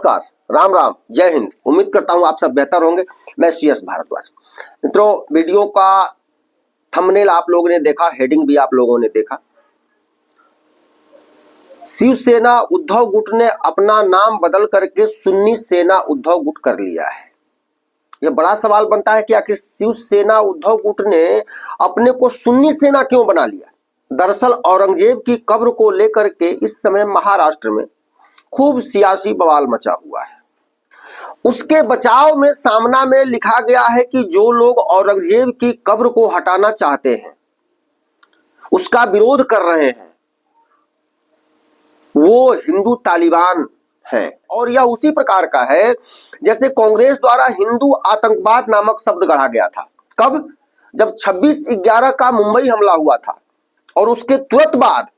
नमस्कार, राम राम, जय हिंद। उम्मीद करता हूं आप सब बेहतर होंगे। मैं CS भारद्वाज। मित्रों, वीडियो का थंबनेल आप लोगों ने देखा, हेडिंग भी आप लोगों ने देखा। शिवसेना उद्धव गुट ने अपना नाम बदल करके सुन्नी सेना उद्धव गुट कर लिया है। यह बड़ा सवाल बनता है कि आखिर शिवसेना उद्धव गुट ने अपने को सुन्नी सेना क्यों बना लिया। दरअसल औरंगजेब की कब्र को लेकर के इस समय महाराष्ट्र में खूब सियासी बवाल मचा हुआ है। उसके बचाव में सामना में लिखा गया है कि जो लोग औरंगजेब की कब्र को हटाना चाहते हैं, उसका विरोध कर रहे हैं, वो हिंदू तालिबान है। और यह उसी प्रकार का है जैसे कांग्रेस द्वारा हिंदू आतंकवाद नामक शब्द गढ़ा गया था। कब? जब 26/11 का मुंबई हमला हुआ था और उसके तुरंत बाद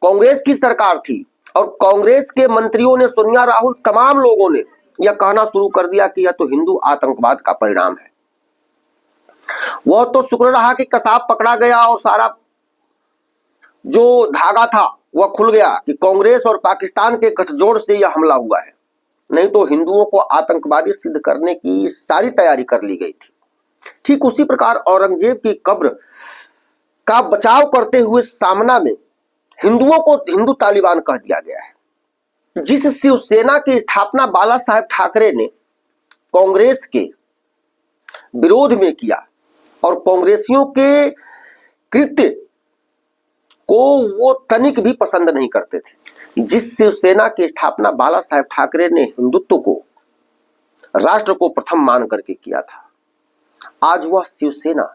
कांग्रेस की सरकार थी और कांग्रेस के मंत्रियों ने, सोनिया, राहुल, तमाम लोगों ने यह कहना शुरू कर दिया कि यह तो हिंदू आतंकवाद का परिणाम है। वह तो शुक्र रहा कि कसाब पकड़ा गया और सारा जो धागा था वह खुल गया कि कांग्रेस और पाकिस्तान के गठजोड़ से यह हमला हुआ है। नहीं तो हिंदुओं को आतंकवादी सिद्ध करने की सारी तैयारी कर ली गई थी। ठीक उसी प्रकार औरंगजेब की कब्र का बचाव करते हुए सामना में हिंदुओं को हिंदू तालिबान कह दिया गया है। जिस शिवसेना की स्थापना बाला साहेब ठाकरे ने कांग्रेस के विरोध में किया और कांग्रेसियों के कृत्य को वो तनिक भी पसंद नहीं करते थे। जिस शिवसेना की स्थापना बाला साहेब ठाकरे ने हिंदुत्व को, राष्ट्र को प्रथम मान करके किया था, आज वह शिवसेना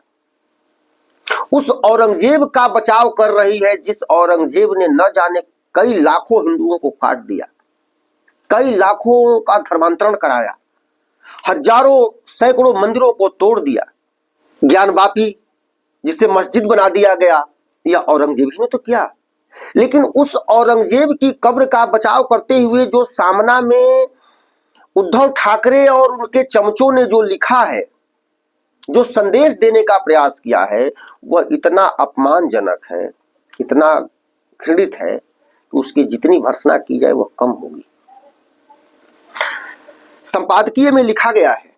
उस औरंगजेब का बचाव कर रही है जिस औरंगजेब ने न जाने कई लाखों हिंदुओं को काट दिया, कई लाखों का धर्मांतरण कराया, हजारों सैकड़ों मंदिरों को तोड़ दिया, ज्ञानवापी जिसे मस्जिद बना दिया गया, यह औरंगजेब ही ने तो किया। लेकिन उस औरंगजेब की कब्र का बचाव करते हुए जो सामना में उद्धव ठाकरे और उनके चमचों ने जो लिखा है, जो संदेश देने का प्रयास किया है, वह इतना अपमानजनक है, इतना घृणित है कि उसकी जितनी भर्त्सना की जाए वह कम होगी। संपादकीय में लिखा गया है,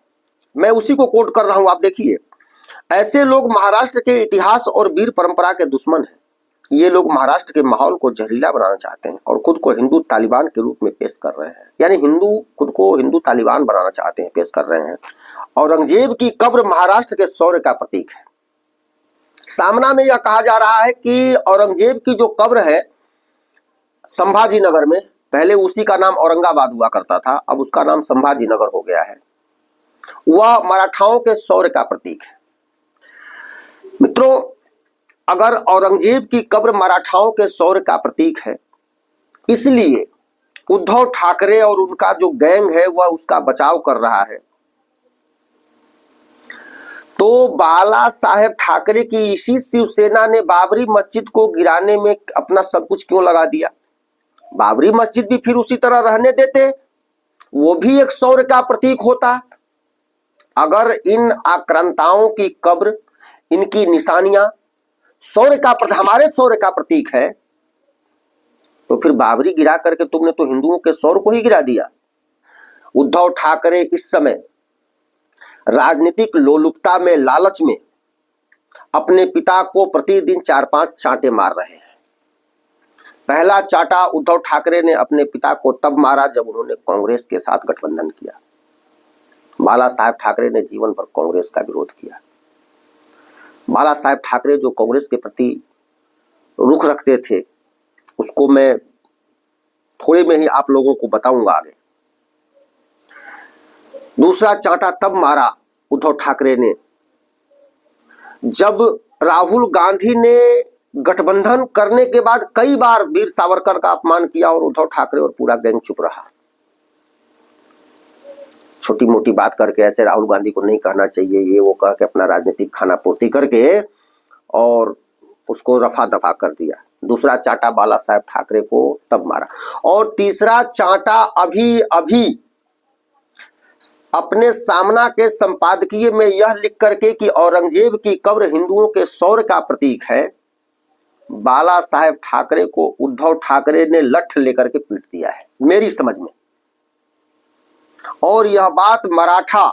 मैं उसी को कोट कर रहा हूं, आप देखिए। ऐसे लोग महाराष्ट्र के इतिहास और वीर परंपरा के दुश्मन हैं। ये लोग महाराष्ट्र के माहौल को जहरीला बनाना चाहते हैं और खुद को हिंदू तालिबान के रूप में पेश कर रहे हैं। यानी खुद को हिंदू तालिबान बनाना चाहते हैं, पेश कर रहे हैं। औरंगजेब की कब्र महाराष्ट्र के शौर्य का प्रतीक है। सामना में यह कहा जा रहा है कि औरंगजेब की जो कब्र है संभाजी नगर में, पहले उसी का नाम औरंगाबाद हुआ करता था, अब उसका नाम संभाजी नगर हो गया है, वह मराठाओं के शौर्य का प्रतीक है। मित्रों, अगर औरंगजेब की कब्र मराठाओं के शौर्य का प्रतीक है, इसलिए उद्धव ठाकरे और उनका जो गैंग है वह उसका बचाव कर रहा है, तो बाला साहेब ठाकरे की इसी शिवसेना ने बाबरी मस्जिद को गिराने में अपना सब कुछ क्यों लगा दिया? बाबरी मस्जिद भी फिर उसी तरह रहने देते, वो भी एक शौर्य का प्रतीक होता। अगर इन आक्रांताओं की कब्र, इनकी निशानियां हमारे शौर्य का प्रतीक है, तो फिर बाबरी गिरा करके तुमने तो हिंदुओं के शौर्य को ही गिरा दिया। उद्धव ठाकरे इस समय राजनीतिक लोलुपता में, लालच में अपने पिता को प्रतिदिन 4-5 चांटे मार रहे हैं। पहला चांटा उद्धव ठाकरे ने अपने पिता को तब मारा जब उन्होंने कांग्रेस के साथ गठबंधन किया। बाला साहेब ठाकरे ने जीवन भर कांग्रेस का विरोध किया। बाला साहेब ठाकरे जो कांग्रेस के प्रति रुख रखते थे, उसको मैं थोड़े में ही आप लोगों को बताऊंगा आगे। दूसरा चांटा तब मारा उद्धव ठाकरे ने जब राहुल गांधी ने गठबंधन करने के बाद कई बार वीर सावरकर का अपमान किया और उद्धव ठाकरे और पूरा गैंग चुप रहा। छोटी मोटी बात करके ऐसे राहुल गांधी को नहीं कहना चाहिए, ये वो कह के अपना राजनीतिक खाना पूर्ति करके और उसको रफा दफा कर दिया। दूसरा चांटा बाला साहेब ठाकरे को तब मारा। और तीसरा चांटा अभी अपने सामना के संपादकीय में यह लिख करके कि औरंगजेब की कब्र हिंदुओं के शौर्य का प्रतीक है, बाला साहेब ठाकरे को उद्धव ठाकरे ने लठ लेकर के पीट दिया है, मेरी समझ में। और यह बात मराठा,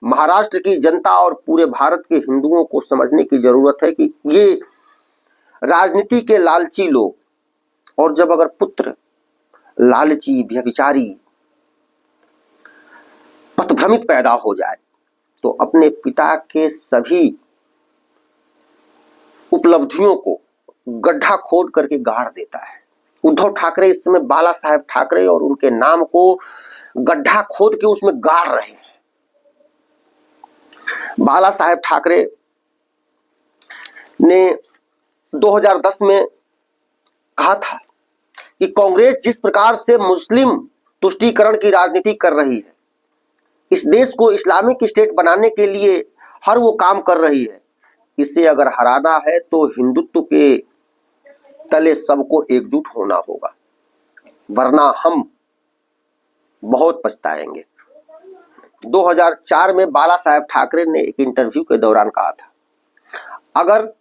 महाराष्ट्र की जनता और पूरे भारत के हिंदुओं को समझने की जरूरत है कि ये राजनीति के लालची लोग, और जब अगर पुत्र लालची, व्यभिचारी, पथभ्रमित पैदा हो जाए तो अपने पिता के सभी उपलब्धियों को गड्ढा खोद करके गाड़ देता है। उद्धव ठाकरे इस समय बाला साहेब ठाकरे और उनके नाम को गड्ढा खोद के उसमें गाड़ रहे हैं। बाला साहेब ठाकरे ने 2010 में कहा था कि कांग्रेस जिस प्रकार से मुस्लिम तुष्टीकरण की राजनीति कर रही है, इस देश को इस्लामिक स्टेट बनाने के लिए हर वो काम कर रही है, इसे अगर हराना है तो हिंदुत्व के तले सबको एकजुट होना होगा, वरना हम बहुत पछताएंगे। 2004 में बाला साहेब ठाकरे ने एक इंटरव्यू के दौरान कहा था, अगर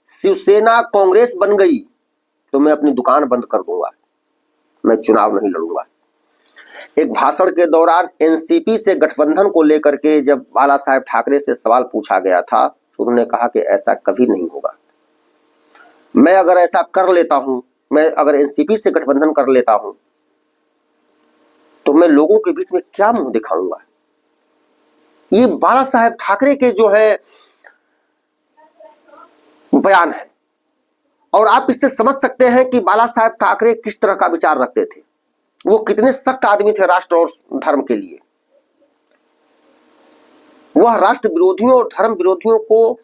शिवसेना कांग्रेस बन गई तो मैं अपनी दुकान बंद कर दूंगा, मैं चुनाव नहीं लड़ूंगा। एक भाषण के दौरान एनसीपी से गठबंधन को लेकर के जब बाला साहेब ठाकरे से सवाल पूछा गया था तो उन्होंने कहा कि ऐसा कभी नहीं होगा। मैं अगर ऐसा कर लेता हूं, मैं अगर एनसीपी से गठबंधन कर लेता हूं तो मैं लोगों के बीच में क्या मुंह दिखाऊंगा। ये बाला साहेब ठाकरे के जो है बयान है, और आप इससे समझ सकते हैं कि बाला साहेब ठाकरे किस तरह का विचार रखते थे, वो कितने सख्त आदमी थे राष्ट्र और धर्म के लिए। वह राष्ट्र विरोधियों और धर्म विरोधियों को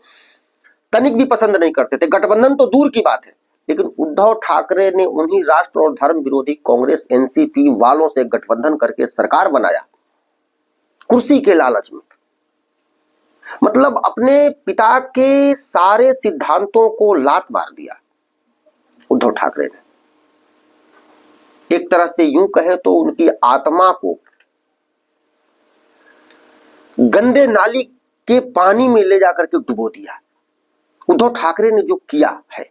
तनिक भी पसंद नहीं करते थे। गठबंधन तो दूर की बात है, लेकिन उद्धव ठाकरे ने उन्हीं राष्ट्र और धर्म विरोधी कांग्रेस एनसीपी वालों से गठबंधन करके सरकार बनाया, कुर्सी के लालच में। मतलब अपने पिता के सारे सिद्धांतों को लात मार दिया उद्धव ठाकरे ने। एक तरह से यूं कहे तो उनकी आत्मा को गंदे नाली के पानी में ले जाकर के डुबो दिया उद्धव ठाकरे ने जो किया है।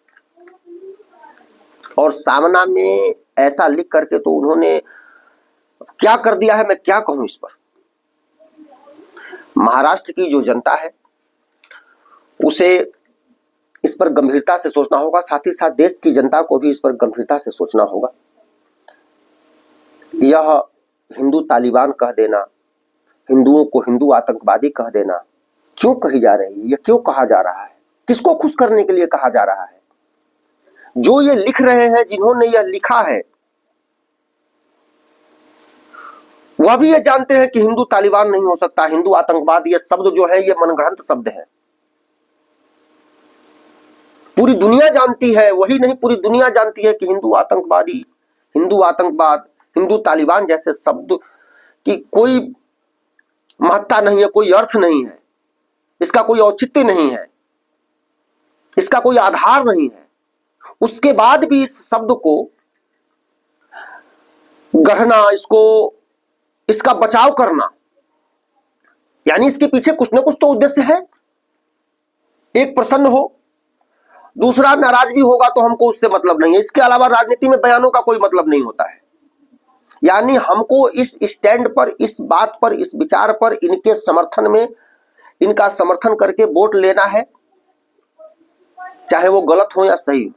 और सामना में ऐसा लिख करके तो उन्होंने क्या कर दिया है, मैं क्या कहूं इस पर। महाराष्ट्र की जो जनता है उसे इस पर गंभीरता से सोचना होगा, साथ ही साथ देश की जनता को भी इस पर गंभीरता से सोचना होगा। यह हिंदू तालिबान कह देना, हिंदुओं को हिंदू आतंकवादी कह देना क्यों कही जा रही है, यह क्यों कहा जा रहा है, किसको खुश करने के लिए कहा जा रहा है। जो ये लिख रहे हैं, जिन्होंने यह लिखा है, वह भी ये जानते हैं कि हिंदू तालिबान नहीं हो सकता, हिंदू आतंकवाद ये शब्द जो है ये मनगढ़ंत शब्द है। पूरी दुनिया जानती है, वही नहीं पूरी दुनिया जानती है कि हिंदू आतंकवादी, हिंदू आतंकवाद, हिंदू तालिबान जैसे शब्द की कोई महत्ता नहीं है, कोई अर्थ नहीं है, इसका कोई औचित्य नहीं है, इसका कोई आधार नहीं है। उसके बाद भी इस शब्द को गढ़ना, इसका बचाव करना, यानी इसके पीछे कुछ ना कुछ तो उद्देश्य है। एक प्रसन्न हो, दूसरा नाराज भी होगा तो हमको उससे मतलब नहीं है। इसके अलावा राजनीति में बयानों का कोई मतलब नहीं होता है। यानी हमको इस स्टैंड पर, इस बात पर, इस विचार पर, इनके समर्थन में, इनका समर्थन करके वोट लेना है, चाहे वो गलत हो या सही हो।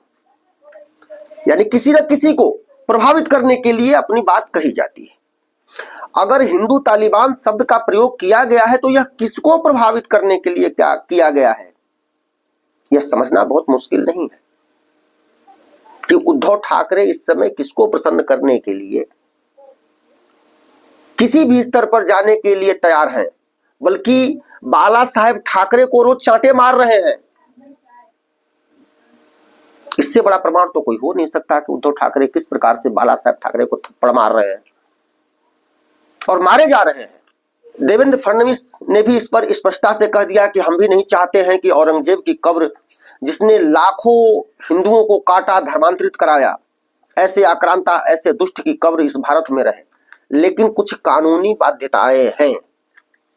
यानी किसी न किसी को प्रभावित करने के लिए अपनी बात कही जाती है। अगर हिंदू तालिबान शब्द का प्रयोग किया गया है तो यह किसको प्रभावित करने के लिए क्या किया गया है, यह समझना बहुत मुश्किल नहीं है कि उद्धव ठाकरे इस समय किसको प्रसन्न करने के लिए किसी भी स्तर पर जाने के लिए तैयार हैं, बल्कि बाला साहेब ठाकरे को रोज चांटे मार रहे हैं। इससे बड़ा प्रमाण तो कोई हो नहीं सकता कि उद्धव ठाकरे किस प्रकार से बाला साहेब ठाकरे को थप्पड़ मार रहे हैं और मारे जा रहे हैं। देवेंद्र फडणवीस ने भी इस पर स्पष्टता से कह दिया कि हम भी नहीं चाहते हैं कि औरंगजेब की कब्र, जिसने लाखों हिंदुओं को काटा, धर्मांतरित कराया, ऐसे आक्रांता, ऐसे दुष्ट की कब्र इस भारत में रहे। लेकिन कुछ कानूनी बाध्यताएं हैं।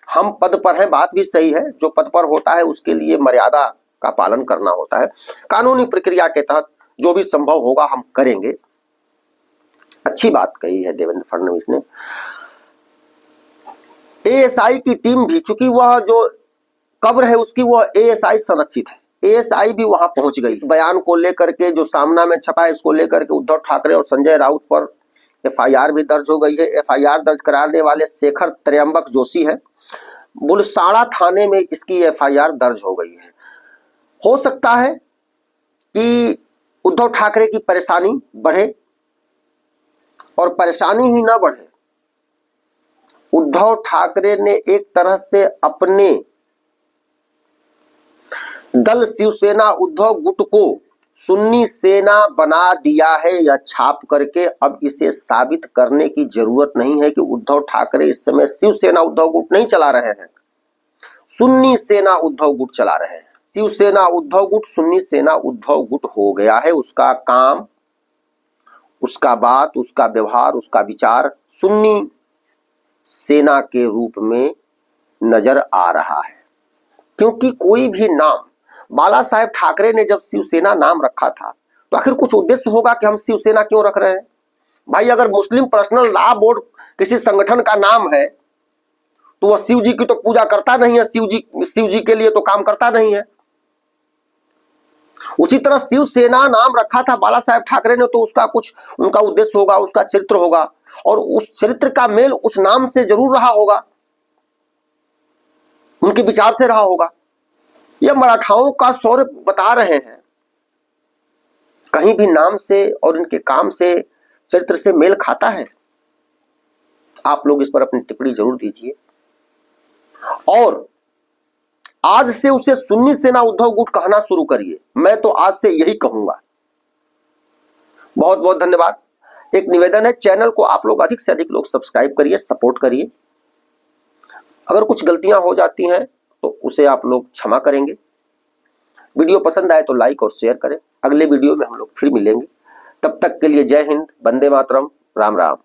हम पद पर हैं, बात भी सही है, जो पद पर होता है उसके लिए मर्यादा का पालन करना होता है। कानूनी प्रक्रिया के तहत जो भी संभव होगा हम करेंगे। अच्छी बात कही है देवेंद्र फडणवीस ने। एएसआई की टीम भी, चूंकि वह जो कब्र है उसकी वह एएसआई संरक्षित है, एएसआई भी वहां पहुंच गई। इस बयान को लेकर के जो सामना में छपा है, इसको लेकर के उद्धव ठाकरे और संजय राउत पर एफआईआर भी दर्ज हो गई है। एफआईआर दर्ज कराने वाले शेखर त्र्यंबक जोशी है, बुलसाड़ा थाने में इसकी एफआईआर दर्ज हो गई है। हो सकता है कि उद्धव ठाकरे की परेशानी बढ़े, और परेशानी ही ना बढ़े, उद्धव ठाकरे ने एक तरह से अपने दल शिवसेना उद्धव गुट को सुन्नी सेना बना दिया है, या छाप करके। अब इसे साबित करने की जरूरत नहीं है कि उद्धव ठाकरे इस समय शिवसेना उद्धव गुट नहीं चला रहे हैं, सुन्नी सेना उद्धव गुट चला रहे हैं। शिवसेना उद्धव गुट सुन्नी सेना उद्धव गुट हो गया है। उसका काम, उसका बात, उसका व्यवहार, उसका विचार सुन्नी सेना के रूप में नजर आ रहा है। क्योंकि कोई भी नाम, बाला साहेब ठाकरे ने जब शिवसेना नाम रखा था तो आखिर कुछ उद्देश्य होगा कि हम शिवसेना क्यों रख रहे हैं। भाई अगर मुस्लिम पर्सनल लॉ बोर्ड किसी संगठन का नाम है तो वह शिव जी की तो पूजा करता नहीं है, शिव जी के लिए तो काम करता नहीं है। उसी तरह शिवसेना नाम रखा था बाला साहेब ठाकरे ने, तो उसका कुछ उनका उद्देश्य होगा, उसका चरित्र होगा, और उस चरित्र का मेल उस नाम से जरूर रहा होगा, उनके विचार से रहा होगा। यह मराठाओं का शौर्य बता रहे हैं, कहीं भी नाम से और इनके काम से, चरित्र से मेल खाता है। आप लोग इस पर अपनी टिप्पणी जरूर दीजिए, और आज से उसे सुन्नी सेना उद्धव गुट कहना शुरू करिए। मैं तो आज से यही कहूंगा। बहुत बहुत धन्यवाद। एक निवेदन है, चैनल को आप लोग अधिक से अधिक लोग सब्सक्राइब करिए, सपोर्ट करिए। अगर कुछ गलतियां हो जाती हैं तो उसे आप लोग क्षमा करेंगे। वीडियो पसंद आए तो लाइक और शेयर करें। अगले वीडियो में हम लोग फिर मिलेंगे। तब तक के लिए जय हिंद, वंदे मातरम, राम राम।